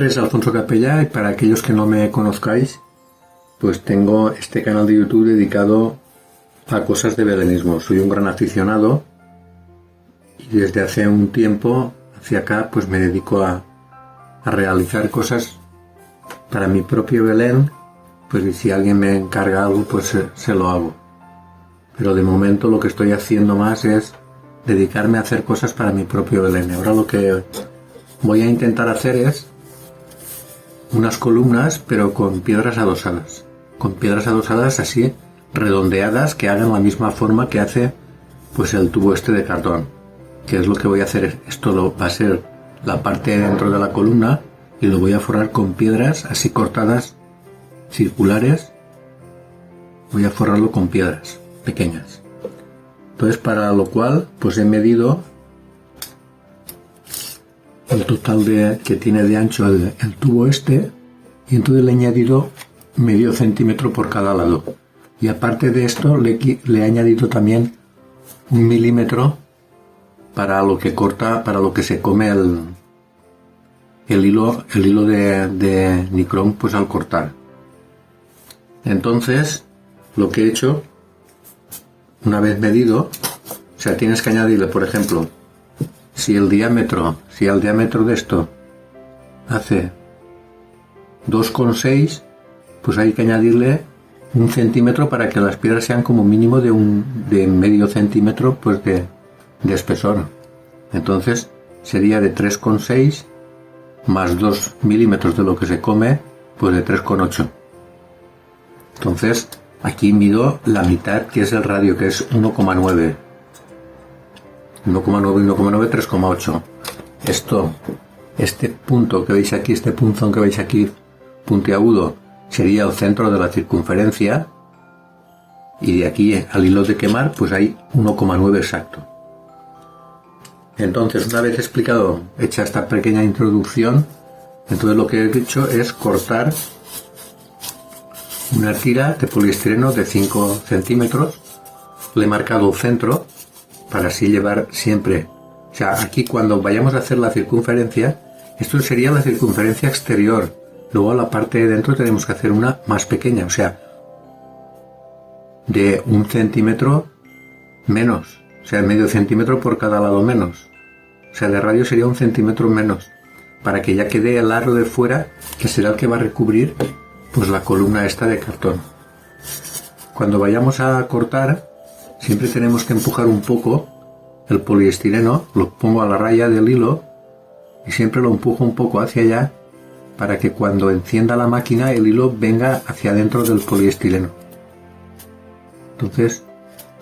nombre es Alfonso Capella y para aquellos que no me conozcáis, pues tengo este canal de YouTube dedicado a cosas de belenismo. Soy un gran aficionado y desde hace un tiempo hacia acá pues me dedico a realizar cosas para mi propio Belén, pues y si alguien me encarga algo pues se lo hago. Pero de momento lo que estoy haciendo más es dedicarme a hacer cosas para mi propio Belén. Ahora lo que voy a intentar hacer es unas columnas pero con piedras adosadas. Con piedras adosadas así redondeadas que hagan la misma forma que hace pues el tubo este de cartón. Que es lo que voy a hacer. Esto va a ser la parte de dentro de la columna y lo voy a forrar con piedras así cortadas circulares. Voy a forrarlo con piedras pequeñas. Entonces para lo cual pues he medido el total que tiene de ancho el tubo este y entonces le he añadido medio centímetro por cada lado y aparte de esto le he añadido también 1 milímetro para lo que corta, para lo que se come el hilo de nicrón pues al cortar. Entonces lo que he hecho, una vez medido, o sea, tienes que añadirle, por ejemplo, si el diámetro de esto hace 2,6, pues hay que añadirle 1 centímetro para que las piedras sean como mínimo de medio centímetro pues de espesor. Entonces sería de 3,6 más 2 milímetros de lo que se come, pues de 3,8. Entonces aquí mido la mitad, que es el radio, que es 1,9. 1,9, 3,8. Este punto que veis aquí, este punzón que veis aquí, puntiagudo, sería el centro de la circunferencia. Y de aquí al hilo de quemar, pues hay 1,9 exacto. Entonces, una vez hecha esta pequeña introducción, entonces lo que he hecho es cortar una tira de poliestireno de 5 centímetros. Le he marcado el centro para así llevar siempre. O sea, aquí cuando vayamos a hacer la circunferencia, esto sería la circunferencia exterior. Luego a la parte de dentro tenemos que hacer una más pequeña, o sea, de 1 centímetro menos. O sea, medio centímetro por cada lado menos. O sea, de radio sería 1 centímetro menos. Para que ya quede el aro de fuera, que será el que va a recubrir pues la columna esta de cartón. Cuando vayamos a cortar, siempre tenemos que empujar un poco el poliestireno, lo pongo a la raya del hilo y siempre lo empujo un poco hacia allá para que cuando encienda la máquina el hilo venga hacia adentro del poliestireno. Entonces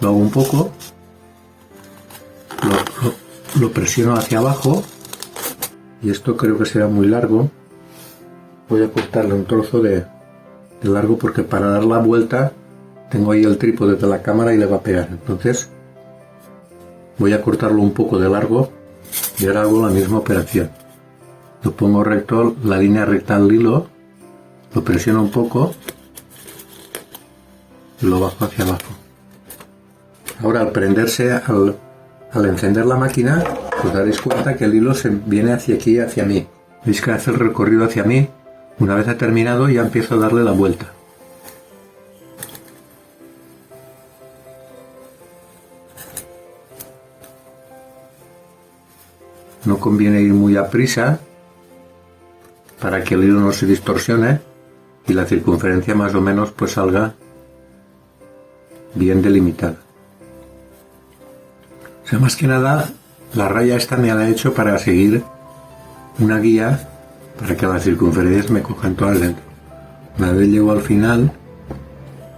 lo hago un poco, lo presiono hacia abajo y esto creo que será muy largo. Voy a cortarle un trozo de largo porque para dar la vuelta tengo ahí el trípode de la cámara y le va a pegar. Entonces voy a cortarlo un poco de largo y ahora hago la misma operación. Lo pongo recto, la línea recta al hilo, lo presiono un poco y lo bajo hacia abajo. Ahora al prenderse, al encender la máquina, os daréis cuenta que el hilo se viene hacia aquí, hacia mí. Veis que hace el recorrido hacia mí. Una vez ha terminado ya empiezo a darle la vuelta. No conviene ir muy a prisa para que el hilo no se distorsione y la circunferencia más o menos pues salga bien delimitada. O sea, más que nada la raya esta me la he hecho para seguir una guía para que las circunferencias me cojan todas dentro. Una vez llego al final,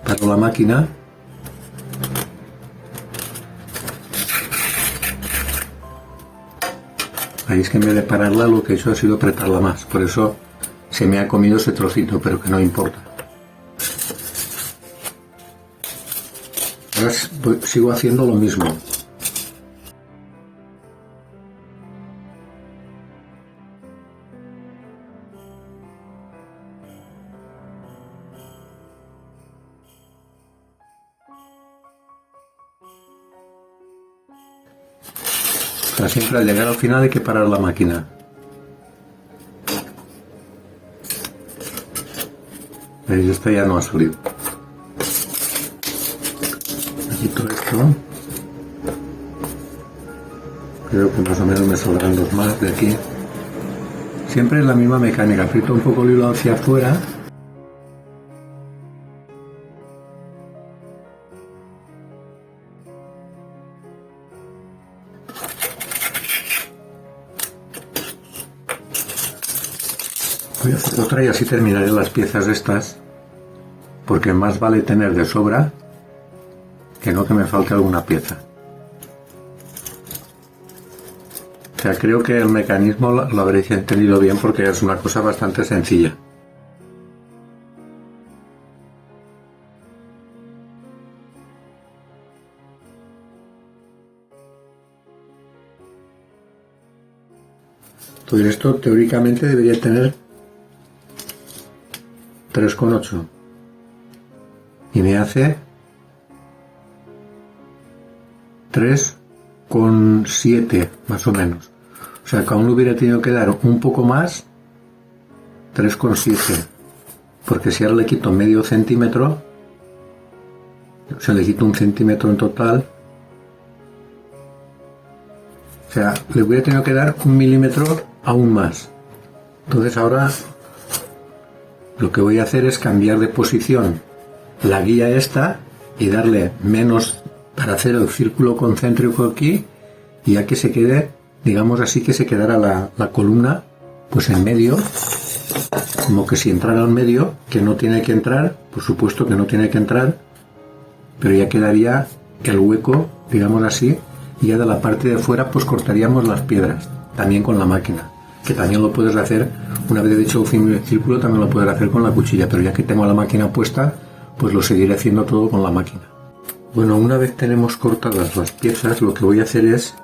paro la máquina ahí es que en vez de pararla lo que he hecho ha sido apretarla más, por eso se me ha comido ese trocito, pero que no importa. Ahora sigo haciendo lo mismo. Siempre al llegar al final hay que parar la máquina. ¿Veis? Esta ya no ha salido. Quito esto. Creo que más o menos me saldrán dos más de aquí. Siempre es la misma mecánica. Aprieto un poco el hilo hacia afuera. Voy a hacer otra y así terminaré las piezas estas, porque más vale tener de sobra que no que me falte alguna pieza. O sea, creo que el mecanismo lo habréis entendido bien porque es una cosa bastante sencilla. Pues esto teóricamente debería tener 3,8 y me hace 3,7 más o menos. O sea que aún hubiera tenido que dar un poco más, 3,7, porque si ahora le quito medio centímetro, o sea, le quito 1 centímetro en total, o sea, le hubiera tenido que dar 1 milímetro aún más. Entonces ahora lo que voy a hacer es cambiar de posición la guía esta y darle menos para hacer el círculo concéntrico aquí, y ya que se quede, digamos así, que se quedara la columna pues en medio, como que si entrara en medio, que no tiene que entrar, por supuesto que no tiene que entrar, pero ya quedaría el hueco, digamos así, y ya de la parte de fuera pues cortaríamos las piedras, también con la máquina, que también lo puedes hacer, una vez hecho el círculo también lo puedes hacer con la cuchilla, pero ya que tengo la máquina puesta, pues lo seguiré haciendo todo con la máquina. Bueno, una vez tenemos cortadas las piezas, lo que voy a hacer es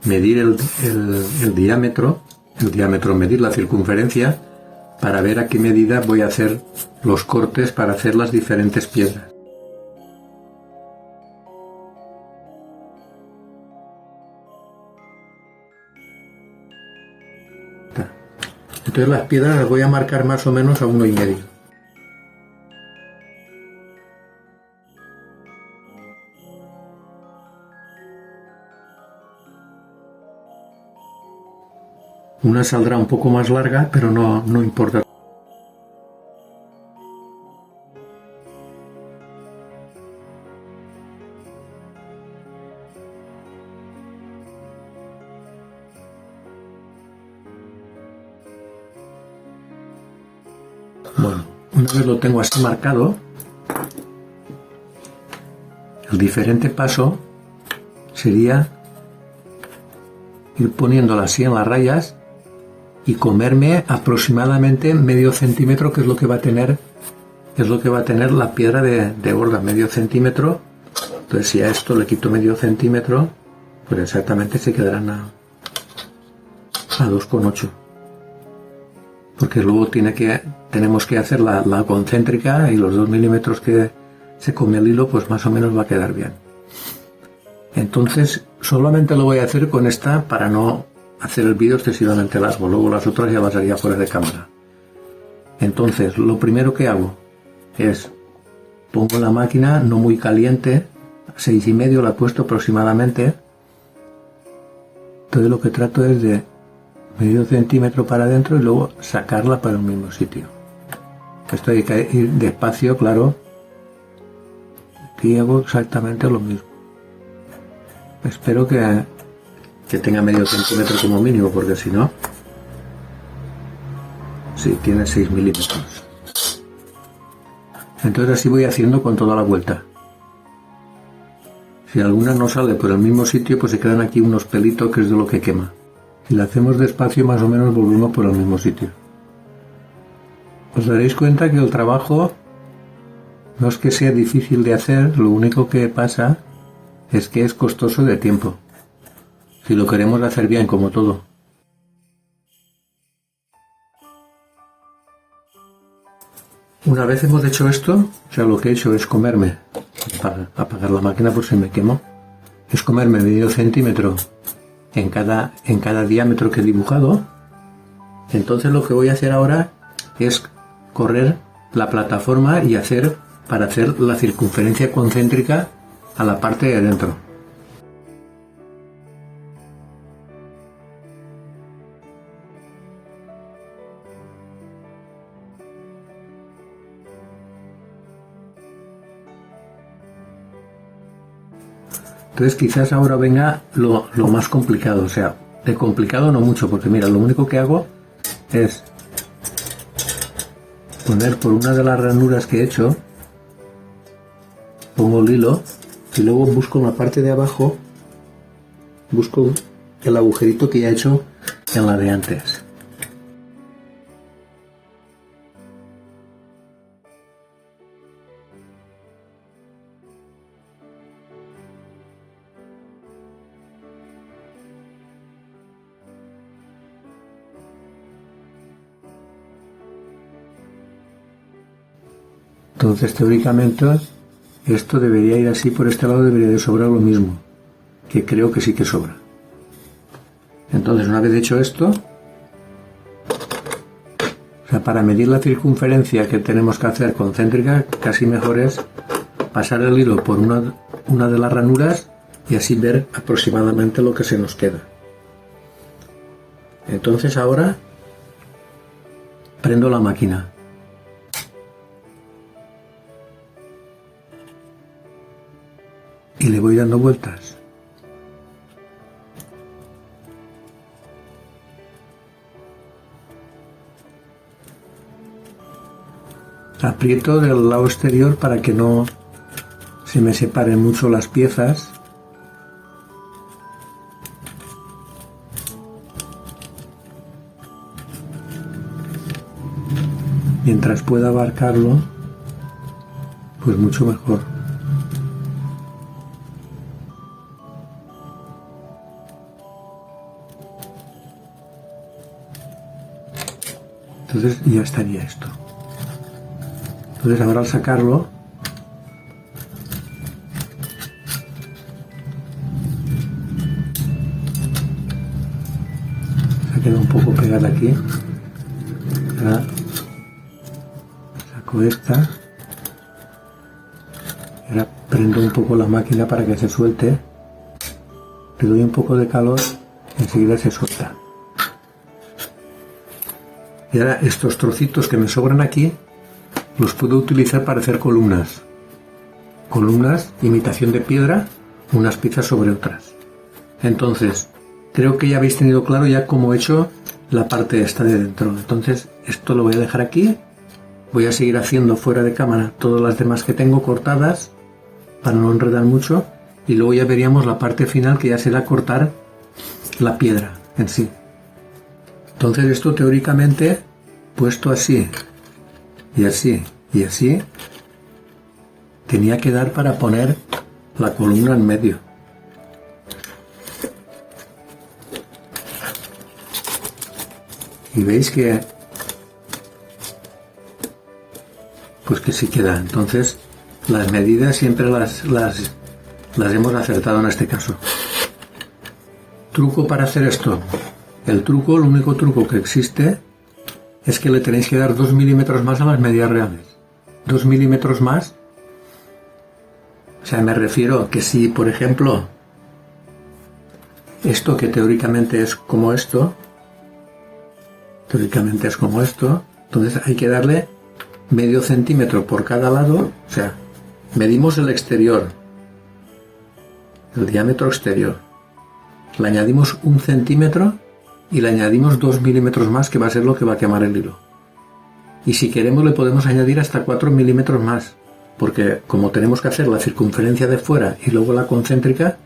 medir el diámetro, medir la circunferencia, para ver a qué medida voy a hacer los cortes para hacer las diferentes piedras. Entonces las piedras las voy a marcar más o menos a 1,5. Una saldrá un poco más larga, pero no importa. Bueno, una vez lo tengo así marcado, el diferente paso sería ir poniéndola así en las rayas y comerme aproximadamente medio centímetro, que es lo que va a tener la piedra de borda, medio centímetro. Entonces si a esto le quito medio centímetro, pues exactamente se quedarán a 2,8, porque luego tenemos que hacer la concéntrica, y los 2 milímetros que se come el hilo, pues más o menos va a quedar bien. Entonces solamente lo voy a hacer con esta para no hacer el vídeo excesivamente largo, luego las otras ya las haría fuera de cámara. Entonces lo primero que hago es pongo la máquina no muy caliente, a 6,5 la he puesto aproximadamente. Entonces lo que trato es de medio centímetro para adentro y luego sacarla para el mismo sitio. Esto hay que ir despacio, claro. Aquí hago exactamente lo mismo. Espero que tenga medio centímetro como mínimo, porque si no, sí, tiene 6 milímetros. Entonces así voy haciendo con toda la vuelta. Si alguna no sale por el mismo sitio, pues se quedan aquí unos pelitos, que es de lo que quema. Si la hacemos despacio, más o menos volvemos por el mismo sitio. Os daréis cuenta que el trabajo no es que sea difícil de hacer, lo único que pasa es que es costoso de tiempo, si lo queremos hacer bien, como todo. Una vez hemos hecho esto, o sea, lo que he hecho es comerme, para apagar la máquina por si me quemo, es comerme medio centímetro en cada diámetro que he dibujado. Entonces lo que voy a hacer ahora es correr la plataforma y para hacer la circunferencia concéntrica a la parte de dentro. Entonces quizás ahora venga lo más complicado, o sea, de complicado no mucho, porque mira, lo único que hago es poner por una de las ranuras que he hecho, pongo el hilo y luego busco en la parte de abajo, busco el agujerito que ya he hecho en la de antes. Entonces teóricamente esto debería ir así, por este lado debería de sobrar lo mismo, que creo que sí que sobra. Entonces una vez hecho esto, o sea, para medir la circunferencia que tenemos que hacer concéntrica, casi mejor es pasar el hilo por una de las ranuras y así ver aproximadamente lo que se nos queda. Entonces ahora prendo la máquina. Y le voy dando vueltas. Aprieto del lado exterior para que no se me separen mucho las piezas. Mientras pueda abarcarlo, pues mucho mejor. Entonces ya estaría esto. Entonces ahora al sacarlo, se ha quedado un poco pegada aquí. Ahora saco esta. Ahora prendo un poco la máquina para que se suelte. Le doy un poco de calor y enseguida se suelta. Y ahora estos trocitos que me sobran aquí los puedo utilizar para hacer columnas. Columnas, imitación de piedra, unas piezas sobre otras. Entonces, creo que ya habéis tenido claro ya cómo he hecho la parte esta de dentro. Entonces, esto lo voy a dejar aquí. Voy a seguir haciendo fuera de cámara todas las demás que tengo cortadas para no enredar mucho. Y luego ya veríamos la parte final, que ya será cortar la piedra en sí. Entonces esto teóricamente, puesto así, y así, y así, tenía que dar para poner la columna en medio. Y veis que, pues que sí queda. Entonces las medidas siempre las hemos acertado en este caso. Truco para hacer esto. El único truco que existe es que le tenéis que dar 2 milímetros más a las medidas reales. 2 milímetros más. O sea, me refiero que si, por ejemplo, esto que teóricamente es como esto, entonces hay que darle medio centímetro por cada lado. O sea, medimos el exterior, el diámetro exterior, le añadimos 1 centímetro y le añadimos 2 milímetros más, que va a ser lo que va a quemar el hilo. Y si queremos le podemos añadir hasta 4 milímetros más, porque como tenemos que hacer la circunferencia de fuera y luego la concéntrica,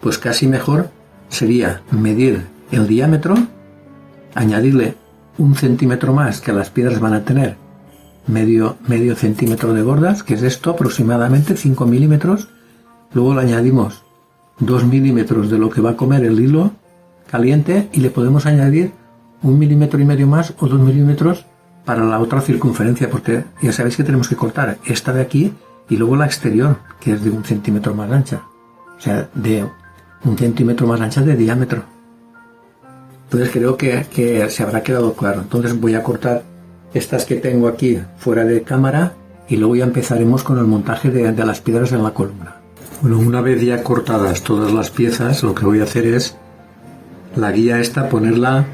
pues casi mejor sería medir el diámetro, añadirle 1 centímetro más, que las piedras van a tener medio centímetro de gordas, que es esto aproximadamente 5 milímetros, luego le añadimos 2 milímetros de lo que va a comer el hilo caliente y le podemos añadir 1,5 milímetros más o 2 milímetros para la otra circunferencia, porque ya sabéis que tenemos que cortar esta de aquí y luego la exterior, que es de 1 centímetro más ancha, o sea, de 1 centímetro más ancha de diámetro. Entonces creo que se habrá quedado claro. Entonces voy a cortar estas que tengo aquí fuera de cámara, y luego ya empezaremos con el montaje de las piedras en la columna. Bueno, una vez ya cortadas todas las piezas, lo que voy a hacer es la guía esta ponerla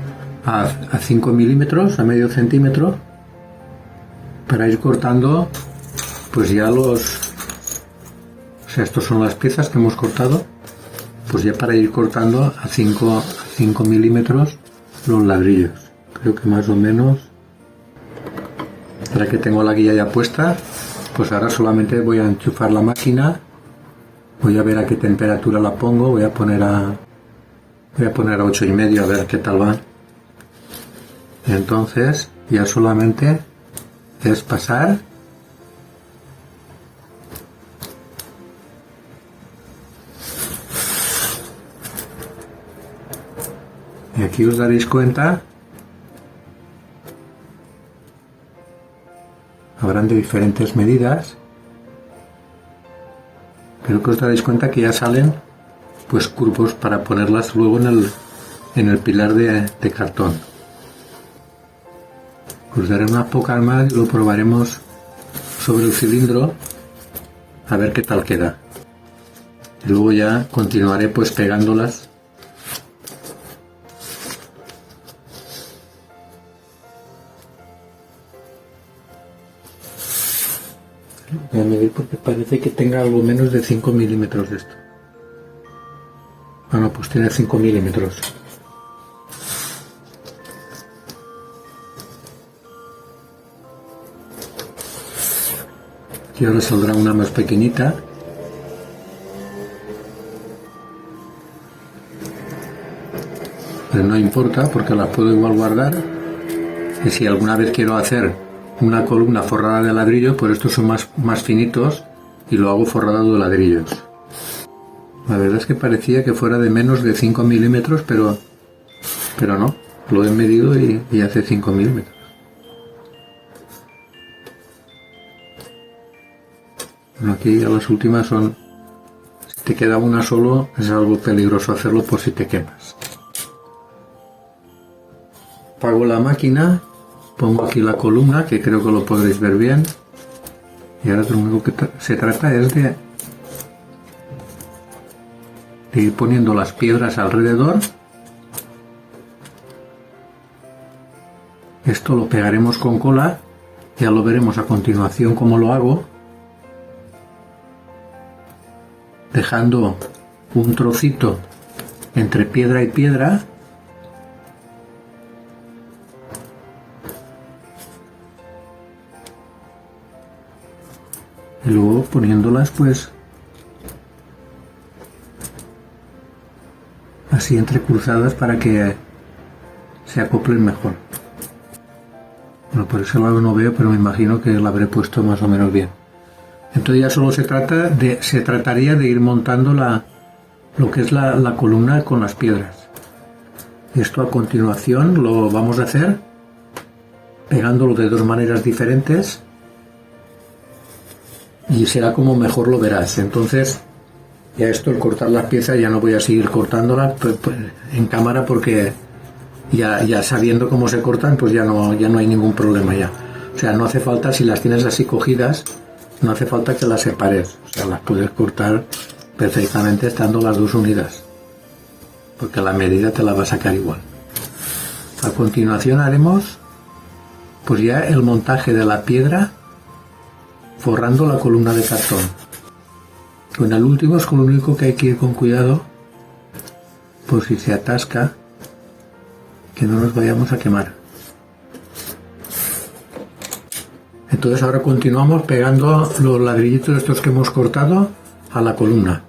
a 5 milímetros, a medio centímetro, para ir cortando pues ya o sea, estos son las piezas que hemos cortado, pues ya para ir cortando a 5 milímetros los ladrillos. Creo que más o menos, ahora que tengo la guía ya puesta, pues ahora solamente voy a enchufar la máquina, voy a ver a qué temperatura la pongo, voy a poner a 8,5 a ver qué tal va. Entonces ya solamente es pasar y aquí os daréis cuenta, habrán de diferentes medidas, pero que os daréis cuenta que ya salen pues curvos para ponerlas luego en el pilar de cartón. Os daré unas pocas más y lo probaremos sobre el cilindro a ver qué tal queda. Y luego ya continuaré pues pegándolas. Voy a medir porque parece que tenga algo menos de 5 milímetros esto. Bueno, pues tiene 5 milímetros. Y ahora saldrá una más pequeñita. Pero no importa porque las puedo igual guardar. Y si alguna vez quiero hacer una columna forrada de ladrillo, pues estos son más finitos y lo hago forrado de ladrillos. La verdad es que parecía que fuera de menos de 5 milímetros, pero no. Lo he medido y hace 5 milímetros. Bueno, aquí ya las últimas son, si te queda una solo, es algo peligroso hacerlo por si te quemas. Apago la máquina, pongo aquí la columna, que creo que lo podréis ver bien, y ahora lo único que se trata es de ir poniendo las piedras alrededor. Esto lo pegaremos con cola, ya lo veremos a continuación cómo lo hago, dejando un trocito entre piedra y piedra, y luego poniéndolas pues así entrecruzadas para que se acoplen mejor. Bueno, por ese lado no veo, pero me imagino que la habré puesto más o menos bien. Entonces ya solo se trataría de ir montando lo que es la columna con las piedras. Esto a continuación lo vamos a hacer pegándolo de dos maneras diferentes y será como mejor lo verás. Entonces ya esto, el cortar las piezas, ya no voy a seguir cortándolas en cámara porque ya sabiendo cómo se cortan, pues ya no hay ningún problema ya. O sea, no hace falta, si las tienes así cogidas, no hace falta que las separes. O sea, las puedes cortar perfectamente estando las dos unidas, porque la medida te la va a sacar igual. A continuación haremos pues ya el montaje de la piedra forrando la columna de cartón. Con el último es con lo único que hay que ir con cuidado, por si se atasca, que no nos vayamos a quemar. Entonces ahora continuamos pegando los ladrillitos estos que hemos cortado a la columna.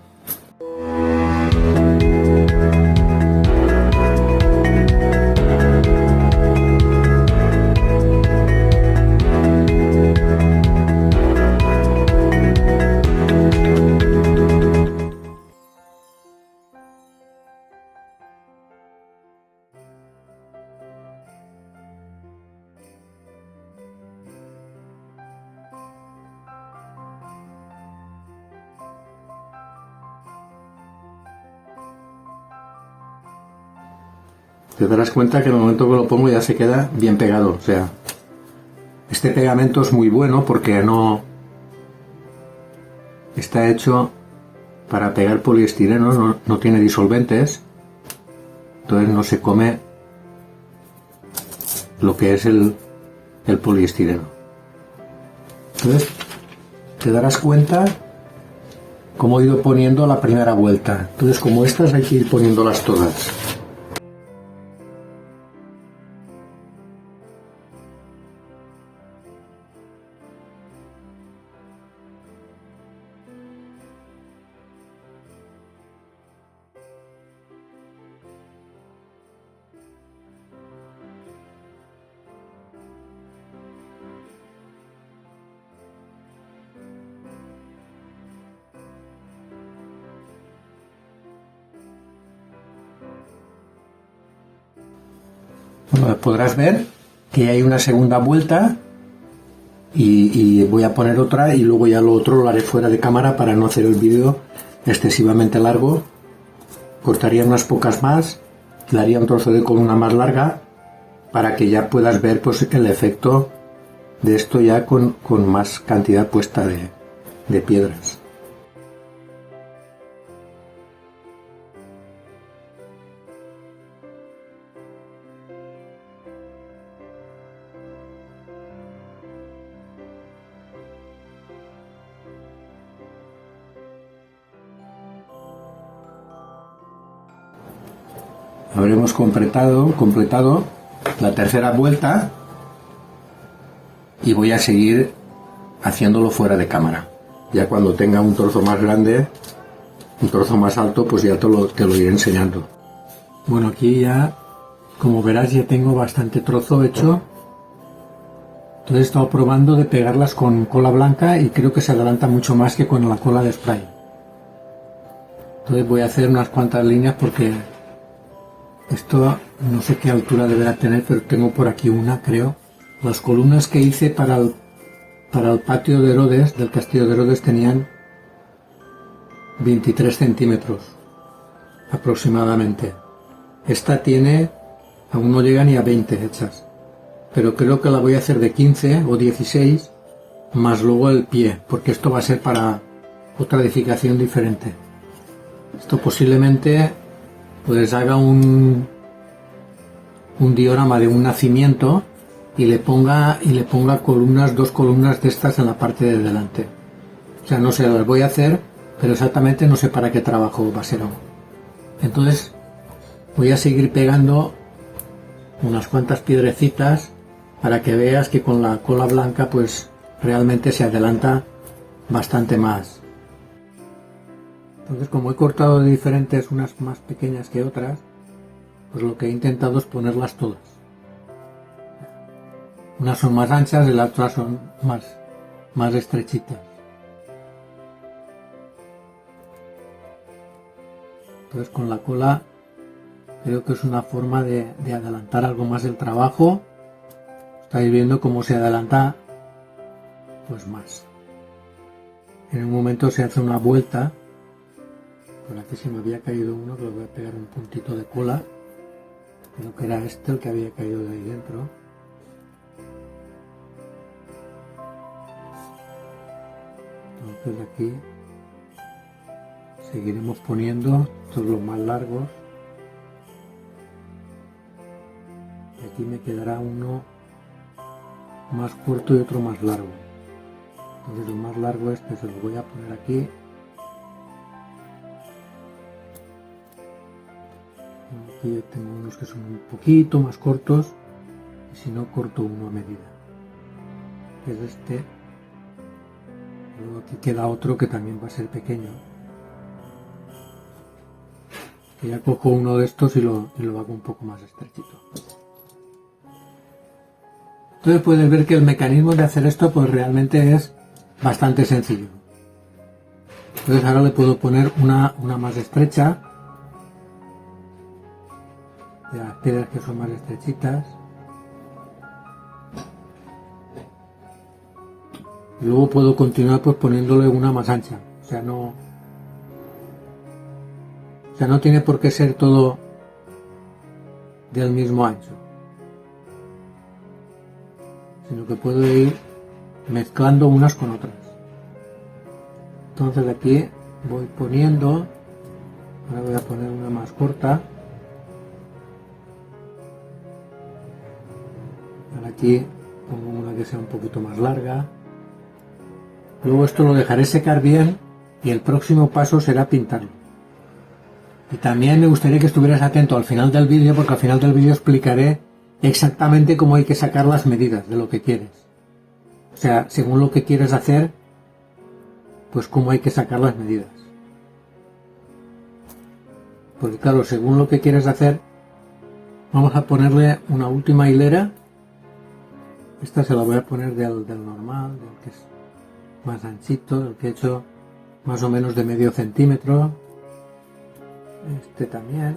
Te darás cuenta que en el momento que lo pongo ya se queda bien pegado, o sea, Este pegamento es muy bueno porque no está hecho para pegar poliestireno, no tiene disolventes, entonces no se come lo que es el poliestireno. Entonces te darás cuenta cómo he ido poniendo la primera vuelta. Entonces, como estas hay que ir poniéndolas todas. Bueno, podrás ver que hay una segunda vuelta y voy a poner otra y luego ya lo otro lo haré fuera de cámara para no hacer el vídeo excesivamente largo. Cortaría unas pocas más, le haría un trozo de columna más larga para que ya puedas ver pues el efecto de esto ya con más cantidad puesta de piedras. Habremos completado la tercera vuelta y voy a seguir haciéndolo fuera de cámara. Ya cuando tenga un trozo más grande, un trozo más alto, pues ya te lo iré enseñando. Bueno, aquí ya, como verás, ya tengo bastante trozo hecho. Entonces he estado probando de pegarlas con cola blanca y creo que se adelanta mucho más que con la cola de spray. Entonces voy a hacer unas cuantas líneas porque esto no sé qué altura deberá tener, pero tengo por aquí una, creo. Las columnas que hice para el patio de Herodes, del castillo de Herodes, tenían 23 centímetros aproximadamente. Esta tiene, aún no llega ni a 20 hechas, pero creo que la voy a hacer de 15 o 16 más luego el pie, porque esto va a ser para otra edificación diferente. Esto posiblemente pues haga un diorama de un nacimiento y le ponga columnas, dos columnas de estas en la parte de delante. O sea, no sé, las voy a hacer, pero exactamente no sé para qué trabajo va a ser aún. Entonces voy a seguir pegando unas cuantas piedrecitas para que veas que con la cola blanca pues realmente se adelanta bastante más. Entonces, como he cortado de diferentes, unas más pequeñas que otras, pues lo que he intentado es ponerlas todas. Unas son más anchas y las otras son más estrechitas. Entonces, con la cola creo que es una forma de adelantar algo más el trabajo. Estáis viendo cómo se adelanta pues más. En un momento se hace una vuelta. Por aquí se me había caído uno, que le voy a pegar un puntito de cola. Creo que era este el que había caído de ahí dentro. Entonces aquí seguiremos poniendo todos los más largos. Y aquí me quedará uno más corto y otro más largo. Entonces el más largo este se lo voy a poner aquí. Aquí tengo unos que son un poquito más cortos y si no corto uno a medida, que es este. Luego aquí queda otro que también va a ser pequeño, que ya cojo uno de estos y lo hago un poco más estrechito. Entonces puedes ver que el mecanismo de hacer esto pues realmente es bastante sencillo. Entonces ahora le puedo poner una más estrecha, de las piedras que son más estrechitas, y luego puedo continuar pues poniéndole una más ancha. O sea, no tiene por qué ser todo del mismo ancho. sino que puedo ir mezclando unas con otras. Entonces aquí voy poniendo, ahora voy a poner una más corta, ahora aquí pongo una que sea un poquito más larga. Luego esto lo dejaré secar bien y el próximo paso será pintarlo. Y también me gustaría que estuvieras atento al final del vídeo, porque al final del vídeo explicaré exactamente cómo hay que sacar las medidas de lo que quieres. O sea, según lo que quieres hacer, pues cómo hay que sacar las medidas. Porque claro, según lo que quieres hacer, vamos a ponerle una última hilera. Esta se la voy a poner del normal, del que es más anchito, el que he hecho más o menos de medio centímetro. Este también.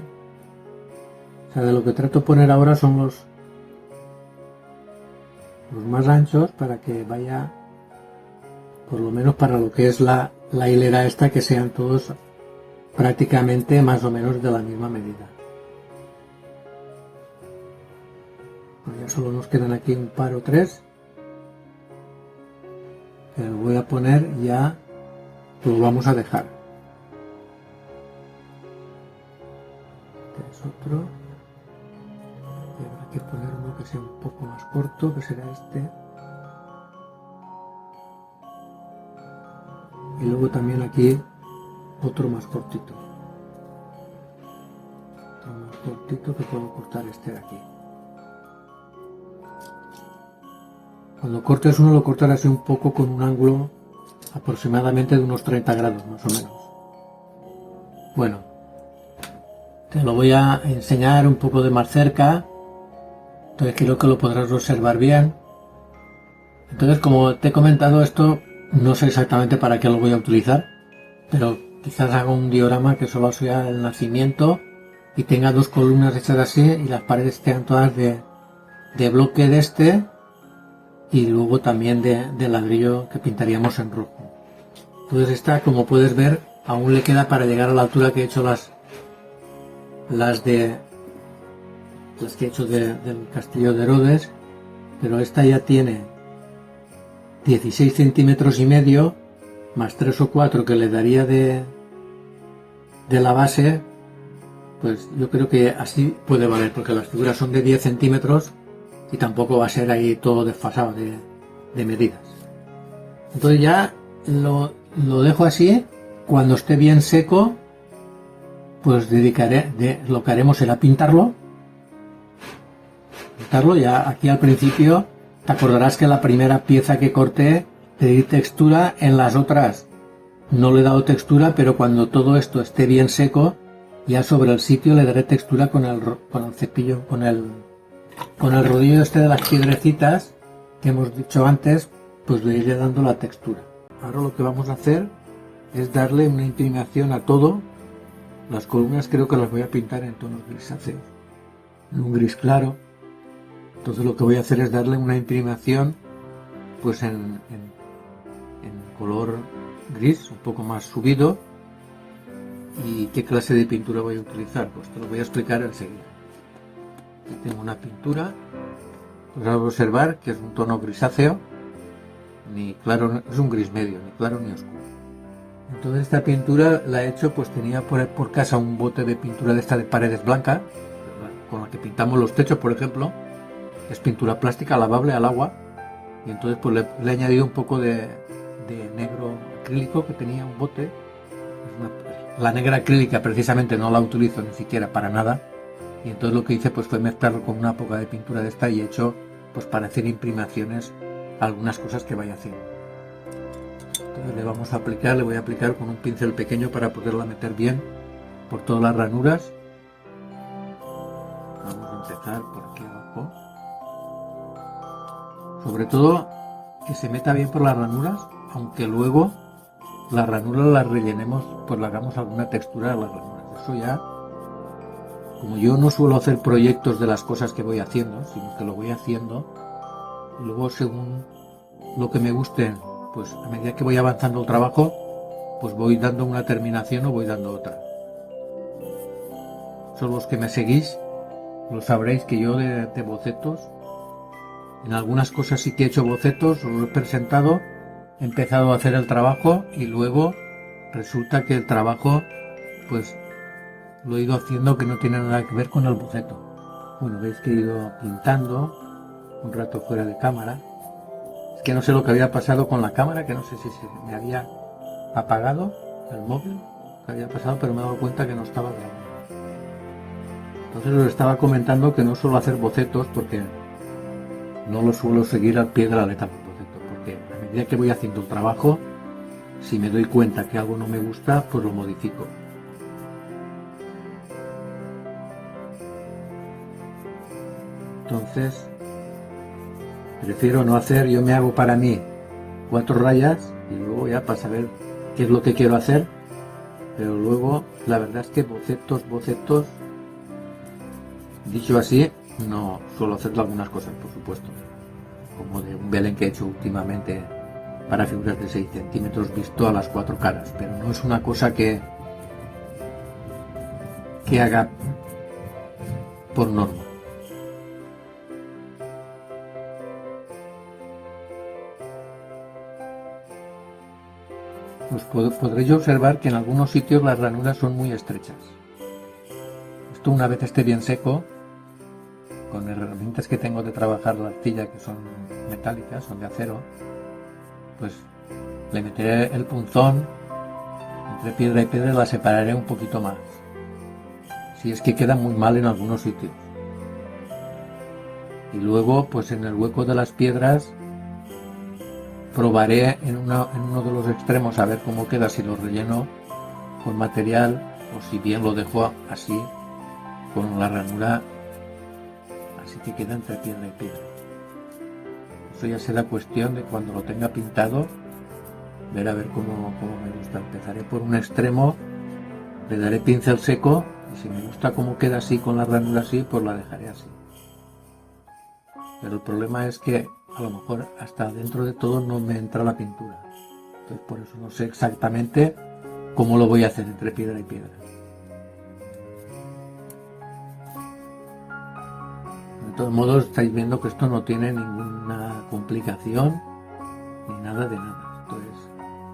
O sea, de lo que trato de poner ahora son los más anchos, para que vaya, por lo menos para lo que es la hilera esta, que sean todos prácticamente más o menos de la misma medida. Pues ya solo nos quedan aquí un par o tres, que lo voy a poner y ya lo vamos a dejar. Este es otro. Y habrá que poner uno que sea un poco más corto, que será este. Y luego también aquí otro más cortito. Otro más cortito que puedo cortar este de aquí. Cuando cortes uno lo cortarás así un poco con un ángulo aproximadamente de unos 30 grados más o menos. Bueno, te lo voy a enseñar un poco de más cerca, entonces creo que lo podrás observar bien. Entonces, como te he comentado, esto no sé exactamente para qué lo voy a utilizar, pero quizás haga un diorama que solo sea el nacimiento y tenga dos columnas hechas así y las paredes estén todas de bloque de este, y luego también de ladrillo que pintaríamos en rojo. Entonces esta, como puedes ver, aún le queda para llegar a la altura que he hecho las que he hecho del castillo de Herodes, pero esta ya tiene 16 centímetros y medio más 3 o 4 que le daría de la base. Pues yo creo que así puede valer, porque las figuras son de 10 centímetros y tampoco va a ser ahí todo desfasado de medidas. Entonces ya lo dejo así. Cuando esté bien seco, pues lo que haremos será pintarlo. Ya aquí al principio te acordarás que la primera pieza que corté le di textura, en las otras no le he dado textura, pero cuando todo esto esté bien seco, ya sobre el sitio le daré textura con el cepillo, con el rodillo este de las piedrecitas que hemos dicho antes, pues le iré dando la textura. Ahora lo que vamos a hacer es darle una inclinación a todo. Las columnas creo que las voy a pintar en tonos grisáceos, en un gris claro. Entonces lo que voy a hacer es darle una inclinación pues en color gris, un poco más subido. ¿Y qué clase de pintura voy a utilizar? Pues te lo voy a explicar enseguida. Aquí tengo una pintura, podrás observar que es un tono grisáceo, ni claro, es un gris medio, ni claro ni oscuro. Entonces esta pintura la he hecho, pues tenía por casa un bote de pintura de esta de paredes blancas, con la que pintamos los techos, por ejemplo. Es pintura plástica lavable al agua, y entonces pues le he añadido un poco de negro acrílico que tenía un bote. La negra acrílica precisamente no la utilizo ni siquiera para nada, y entonces lo que hice pues fue mezclarlo con una poca de pintura de esta y he hecho pues para hacer imprimaciones algunas cosas que vaya haciendo. Entonces le voy a aplicar con un pincel pequeño para poderla meter bien por todas las ranuras. Vamos a empezar por aquí abajo, sobre todo que se meta bien por las ranuras, aunque luego las ranuras las rellenemos, pues le hagamos alguna textura a las ranuras. Eso ya, como yo no suelo hacer proyectos de las cosas que voy haciendo, sino que lo voy haciendo y luego según lo que me guste, pues a medida que voy avanzando el trabajo, pues voy dando una terminación o voy dando otra. Son los que me seguís, lo sabréis que yo de bocetos En algunas cosas sí que he hecho bocetos, os lo he presentado, he empezado a hacer el trabajo y luego resulta que el trabajo pues lo he ido haciendo que no tiene nada que ver con el boceto. Bueno, veis que he ido pintando un rato fuera de cámara. Es que no sé lo que había pasado con la cámara, que no sé si se me había apagado el móvil, que había pasado, pero me he dado cuenta que no estaba grabando. Entonces os estaba comentando que no suelo hacer bocetos porque no lo suelo seguir al pie de la letra del boceto, porque a medida que voy haciendo el trabajo, si me doy cuenta que algo no me gusta, pues lo modifico. Entonces prefiero no hacer, yo me hago para mí 4 rayas y luego ya para saber qué es lo que quiero hacer, pero luego la verdad es que bocetos, dicho así, no suelo hacer algunas cosas, por supuesto, como de un Belén que he hecho últimamente para figuras de 6 centímetros visto a las 4 caras, pero no es una cosa que haga por norma. Pues podréis observar que en algunos sitios las ranuras son muy estrechas. Esto una vez esté bien seco, con herramientas que tengo de trabajar la arcilla que son metálicas, son de acero, pues le meteré el punzón entre piedra y piedra y la separaré un poquito más. Si es que queda muy mal en algunos sitios. Y luego, pues en el hueco de las piedras, probaré en uno de los extremos a ver cómo queda, si lo relleno con material o si bien lo dejo así, con la ranura, así que queda entre piedra y piedra. Eso ya será cuestión de cuando lo tenga pintado, ver a ver cómo me gusta. Empezaré por un extremo, le daré pincel seco y si me gusta cómo queda así con la ranura así, pues la dejaré así. Pero el problema es que a lo mejor hasta dentro de todo no me entra la pintura. Entonces por eso no sé exactamente cómo lo voy a hacer entre piedra y piedra. De todos modos estáis viendo que esto no tiene ninguna complicación ni nada de nada. Entonces,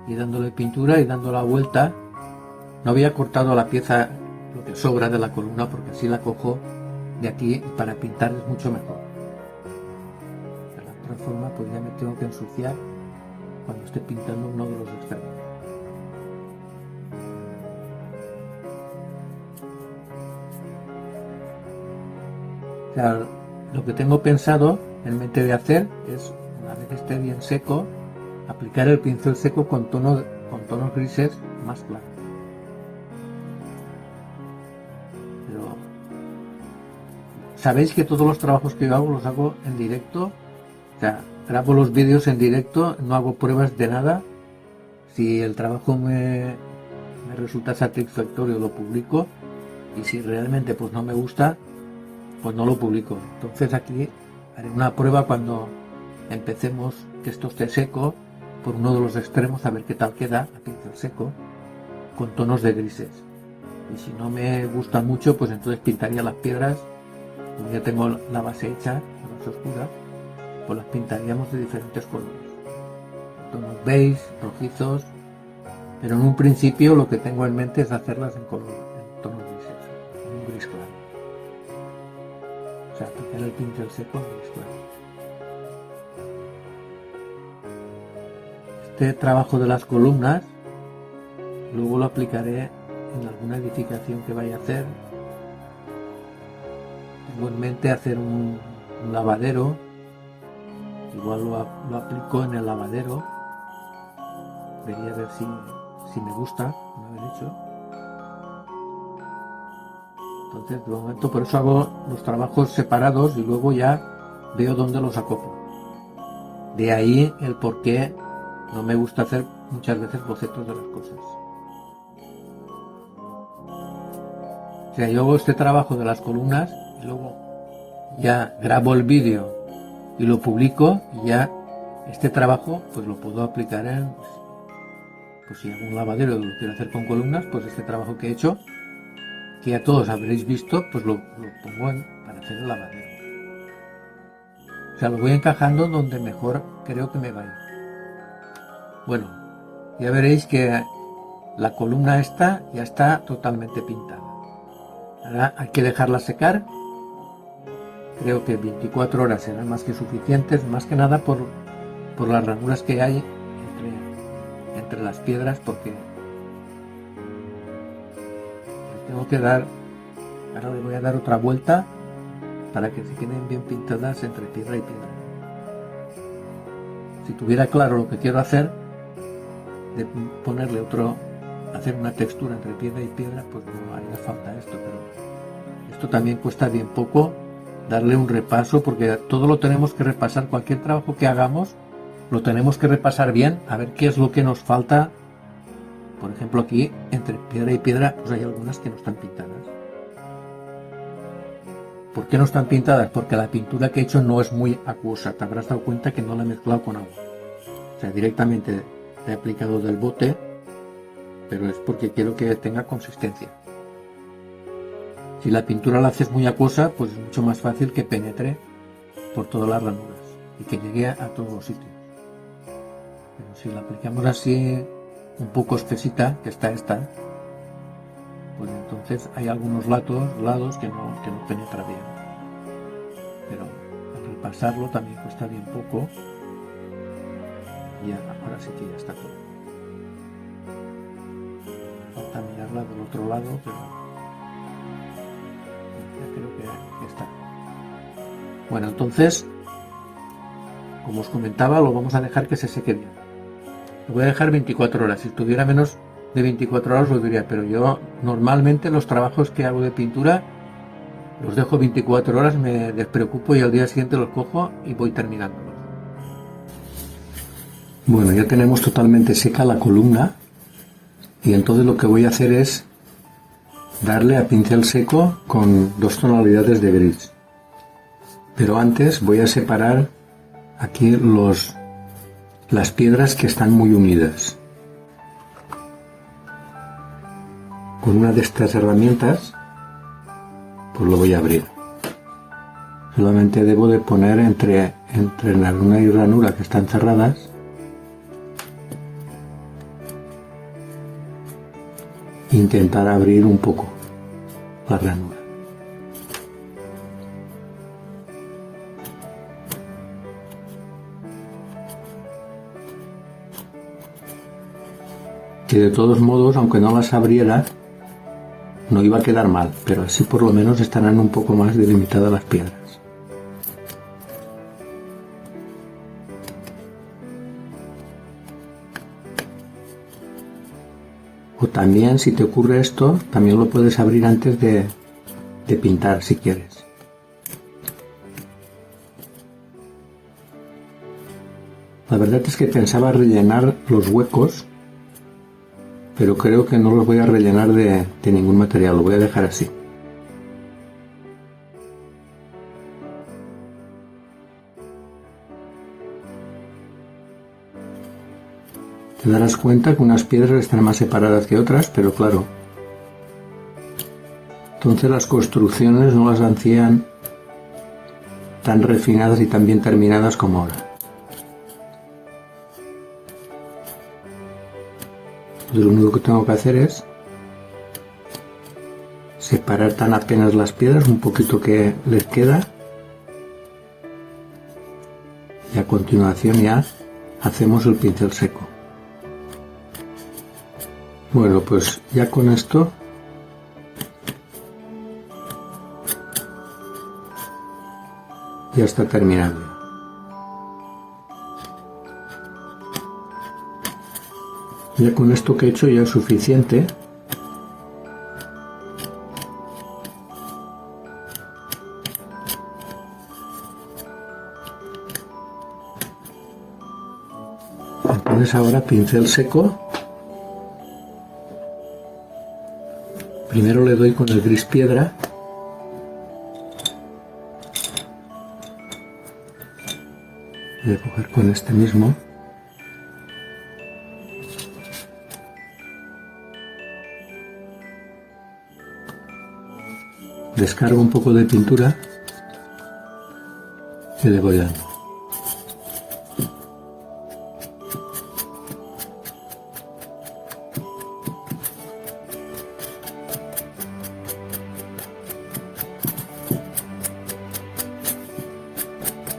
y dándole pintura y dando la vuelta, no había cortado la pieza, lo que sobra de la columna, porque así la cojo de aquí y para pintar es mucho mejor. De otra forma, pues ya me tengo que ensuciar cuando esté pintando uno de los extremos. O sea, lo que tengo pensado en mente de hacer es, una vez esté bien seco, aplicar el pincel seco con tonos grises más claros. Pero sabéis que todos los trabajos que yo hago los hago en directo. O sea, grabo los vídeos en directo, no hago pruebas de nada. Si el trabajo me resulta satisfactorio, lo publico. Y si realmente pues no me gusta, pues no lo publico. Entonces aquí haré una prueba cuando empecemos, que esto esté seco, por uno de los extremos, a ver qué tal queda a pincel seco, con tonos de grises. Y si no me gusta mucho, pues entonces pintaría las piedras. Como ya tengo la base hecha, la base oscura, pues las pintaríamos de diferentes colores, tonos beige, rojizos, pero en un principio lo que tengo en mente es hacerlas en tonos grises, en un gris claro, o sea, aplicar el pincel seco en gris claro. Este trabajo de las columnas luego lo aplicaré en alguna edificación que vaya a hacer. Tengo en mente hacer un lavadero. Igual lo aplico en el lavadero. Vería a ver si me gusta una vez hecho. Entonces de momento por eso hago los trabajos separados y luego ya veo dónde los acoplo. De ahí el por qué no me gusta hacer muchas veces bocetos de las cosas. O sea, yo hago este trabajo de las columnas y luego ya grabo el vídeo y lo publico, y ya este trabajo pues lo puedo aplicar en, pues si hago un lavadero y lo quiero hacer con columnas, pues este trabajo que he hecho, que ya todos habréis visto, pues lo pongo para hacer el lavadero. O sea, lo voy encajando donde mejor creo que me vaya. Bueno, ya veréis que la columna esta ya está totalmente pintada. Ahora hay que dejarla secar. Creo que 24 horas serán más que suficientes, más que nada por las ranuras que hay entre las piedras, porque tengo que dar, ahora le voy a dar otra vuelta para que se queden bien pintadas entre piedra y piedra. Si tuviera claro lo que quiero hacer, de ponerle hacer una textura entre piedra y piedra, pues no haría falta esto, pero esto también cuesta bien poco darle un repaso, porque todo lo tenemos que repasar, cualquier trabajo que hagamos lo tenemos que repasar bien, a ver qué es lo que nos falta. Por ejemplo, aquí entre piedra y piedra pues hay algunas que no están pintadas. ¿Por qué no están pintadas? Porque la pintura que he hecho no es muy acuosa. Te habrás dado cuenta que no la he mezclado con agua. O sea, directamente la he aplicado del bote, pero es porque quiero que tenga consistencia. Si la pintura la haces muy acuosa, pues es mucho más fácil que penetre por todas las ranuras y que llegue a todos los sitios. Pero si la aplicamos así un poco espesita, que está esta, pues entonces hay algunos lados que no penetra bien. Pero al repasarlo también cuesta bien poco. Y ahora sí que ya está todo. Falta mirarla del otro lado, pero ya creo que ya está. Bueno, entonces, como os comentaba, lo vamos a dejar que se seque bien. Lo voy a dejar 24 horas. Si estuviera menos de 24 horas lo diría, pero yo normalmente los trabajos que hago de pintura los dejo 24 horas, me despreocupo y al día siguiente los cojo y voy terminándolos. Bueno, ya tenemos totalmente seca la columna y entonces lo que voy a hacer es darle a pincel seco con 2 tonalidades de gris. Pero antes voy a separar aquí las piedras que están muy unidas. Con una de estas herramientas pues lo voy a abrir. Solamente debo de poner entre ranura y ranura que están cerradas, intentar abrir un poco la ranura. Que de todos modos, aunque no las abriera, no iba a quedar mal, pero así por lo menos estarán un poco más delimitadas las piedras. O también, si te ocurre esto, también lo puedes abrir antes de pintar si quieres. La verdad es que pensaba rellenar los huecos, pero creo que no los voy a rellenar de ningún material, lo voy a dejar así. Te darás cuenta que unas piedras están más separadas que otras, pero claro, entonces las construcciones no las hacían tan refinadas y tan bien terminadas como ahora. Lo único que tengo que hacer es separar tan apenas las piedras, un poquito que les queda, y a continuación ya hacemos el pincel seco. Bueno, pues ya con esto ya está terminado. Ya con esto que he hecho ya es suficiente. Entonces ahora pincel seco. Primero le doy con el gris piedra. Voy a coger con este mismo. Descargo un poco de pintura y le voy dando.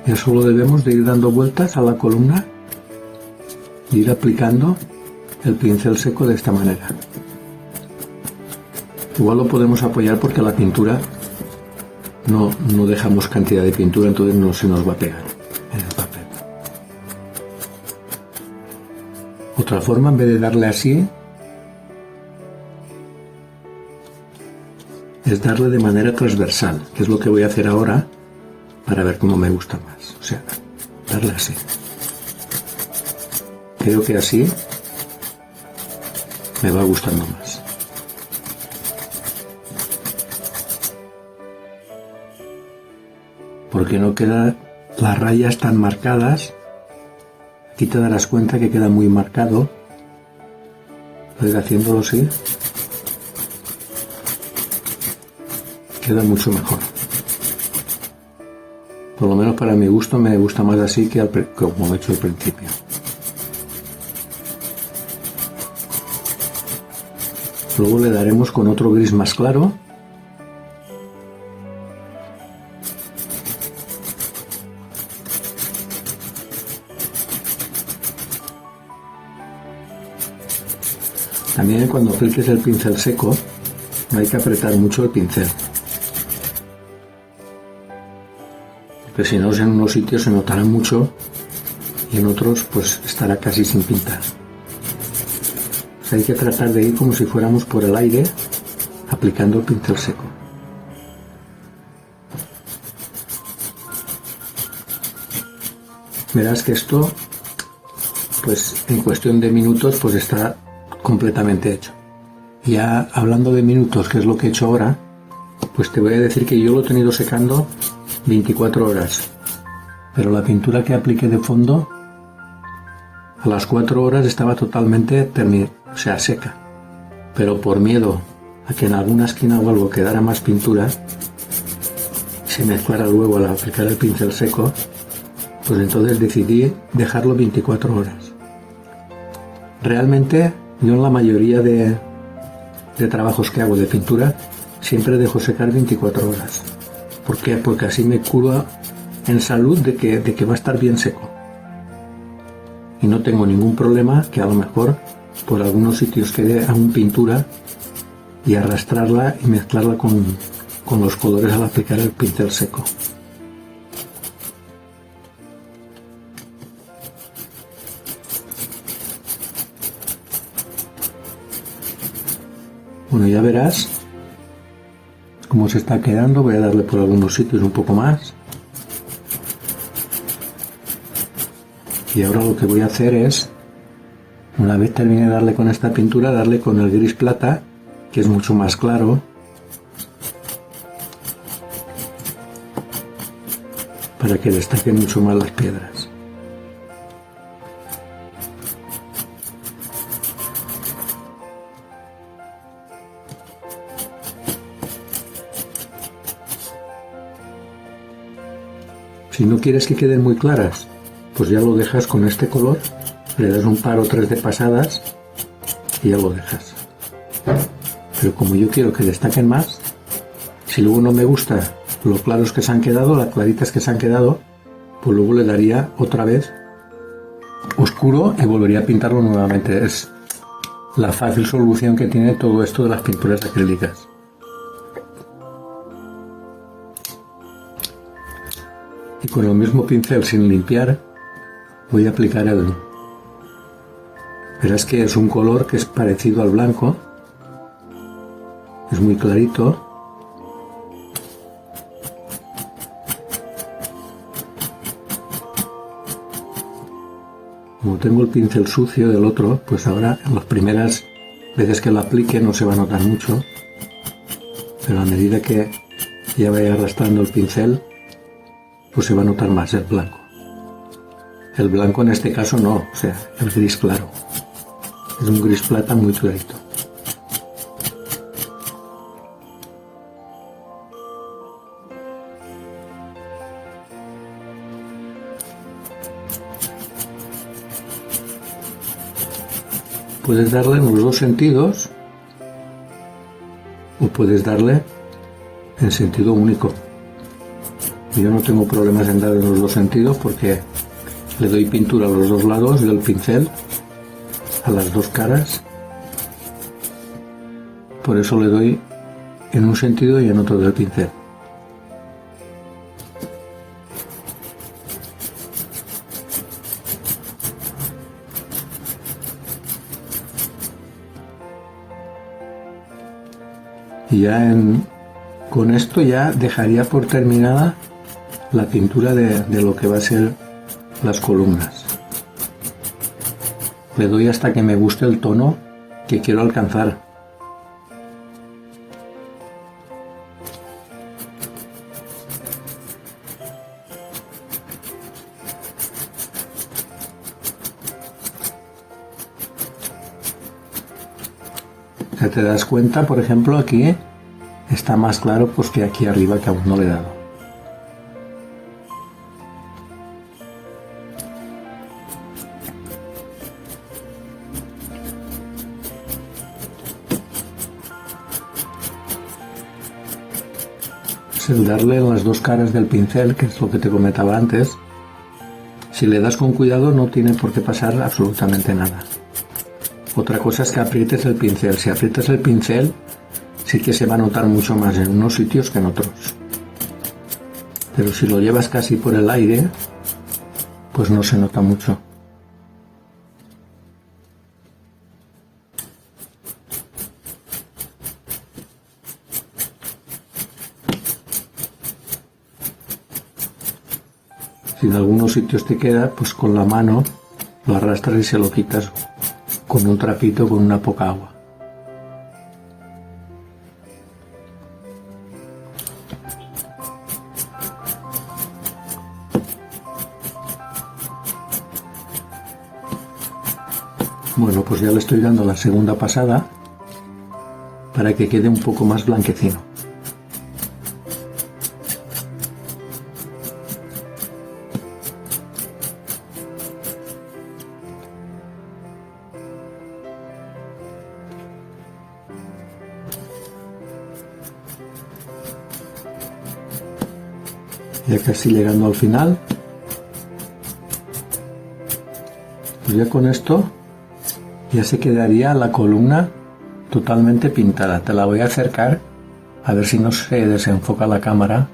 Ya solo debemos de ir dando vueltas a la columna e ir aplicando el pincel seco de esta manera. Igual lo podemos apoyar porque la pintura no dejamos cantidad de pintura, entonces no se nos va a pegar en el papel. Otra forma, en vez de darle así, es darle de manera transversal, que es lo que voy a hacer ahora para ver cómo me gusta más. O sea, darle así. Creo que así me va gustando más. Porque no quedan las rayas tan marcadas. Aquí te darás cuenta que queda muy marcado. Pero haciéndolo así queda mucho mejor. Por lo menos para mi gusto me gusta más así que como he hecho al principio. Luego le daremos con otro gris más claro. También cuando apliques el pincel seco no hay que apretar mucho el pincel, porque si no en unos sitios se notará mucho y en otros pues estará casi sin pintar. Pues hay que tratar de ir como si fuéramos por el aire aplicando el pincel seco. Verás que esto pues en cuestión de minutos pues está completamente hecho. Ya hablando de minutos, que es lo que he hecho ahora, pues te voy a decir que yo lo he tenido secando 24 horas, pero la pintura que apliqué de fondo a las 4 horas estaba totalmente seca, pero por miedo a que en alguna esquina o algo quedara más pintura y se mezclara luego al aplicar el pincel seco, pues entonces decidí dejarlo 24 horas. Realmente yo en la mayoría de trabajos que hago de pintura siempre dejo secar 24 horas. ¿Por qué? Porque así me curo en salud de que va a estar bien seco. Y no tengo ningún problema que a lo mejor por algunos sitios quede aún pintura y arrastrarla y mezclarla con los colores al aplicar el pincel seco. Bueno, ya verás cómo se está quedando. Voy a darle por algunos sitios un poco más. Y ahora lo que voy a hacer es, una vez termine de darle con esta pintura, darle con el gris plata, que es mucho más claro, para que destaquen mucho más las piedras. Si no quieres que queden muy claras, pues ya lo dejas con este color, le das un par o tres de pasadas y ya lo dejas. Pero como yo quiero que destaquen más, si luego no me gusta lo claros que se han quedado, las claritas que se han quedado, pues luego le daría otra vez oscuro y volvería a pintarlo nuevamente. Es la fácil solución que tiene todo esto de las pinturas acrílicas. Y con el mismo pincel sin limpiar voy a aplicar el... Verás que es un color que es parecido al blanco, es muy clarito. Como tengo el pincel sucio del otro, pues ahora en las primeras veces que lo aplique no se va a notar mucho, pero a medida que ya vaya arrastrando el pincel, pues se va a notar más el blanco. El blanco en este caso no, o sea, el gris claro. Es un gris plata muy clarito. Puedes darle en los dos sentidos o puedes darle en sentido único. Yo no tengo problemas en dar en los dos sentidos porque le doy pintura a los dos lados del pincel, a las dos caras. Por eso le doy en un sentido y en otro del pincel. Y ya con esto ya dejaría por terminada la pintura de lo que va a ser las columnas. Le doy hasta que me guste el tono que quiero alcanzar. Ya te das cuenta, por ejemplo, aquí está más claro pues que aquí arriba, que aún no le he dado. Es el darle en las dos caras del pincel, que es lo que te comentaba antes. Si le das con cuidado no tiene por qué pasar absolutamente nada. Otra cosa es que aprietes el pincel. Si aprietas el pincel, sí que se va a notar mucho más en unos sitios que en otros. Pero si lo llevas casi por el aire, pues no se nota mucho. Si en algunos sitios te queda, pues con la mano lo arrastras y se lo quitas con un trapito con una poca agua. Bueno, pues ya le estoy dando la segunda pasada para que quede un poco más blanquecino. Ya casi llegando al final, pues ya con esto ya se quedaría la columna totalmente pintada. Te la voy a acercar a ver si no se desenfoca la cámara.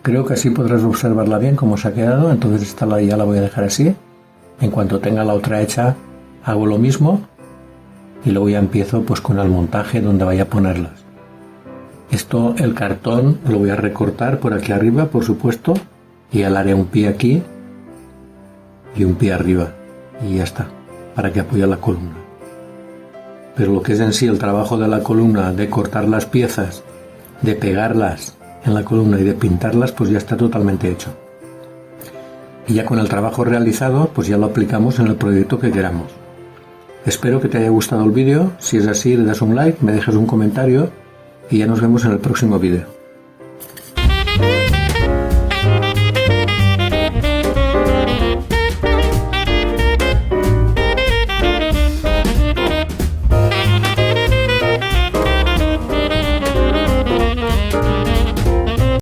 Creo que así podrás observarla bien cómo se ha quedado. Entonces esta ya la voy a dejar así. En cuanto tenga la otra hecha hago lo mismo y luego ya empiezo pues con el montaje donde vaya a ponerlas. Esto, el cartón, lo voy a recortar por aquí arriba, por supuesto, y ya le haré un pie aquí y un pie arriba y ya está, para que apoye la columna. Pero lo que es en sí el trabajo de la columna, de cortar las piezas, de pegarlas en la columna y de pintarlas, pues ya está totalmente hecho. Y ya con el trabajo realizado, pues ya lo aplicamos en el proyecto que queramos. Espero que te haya gustado el vídeo. Si es así, le das un like, me dejas un comentario y ya nos vemos en el próximo vídeo.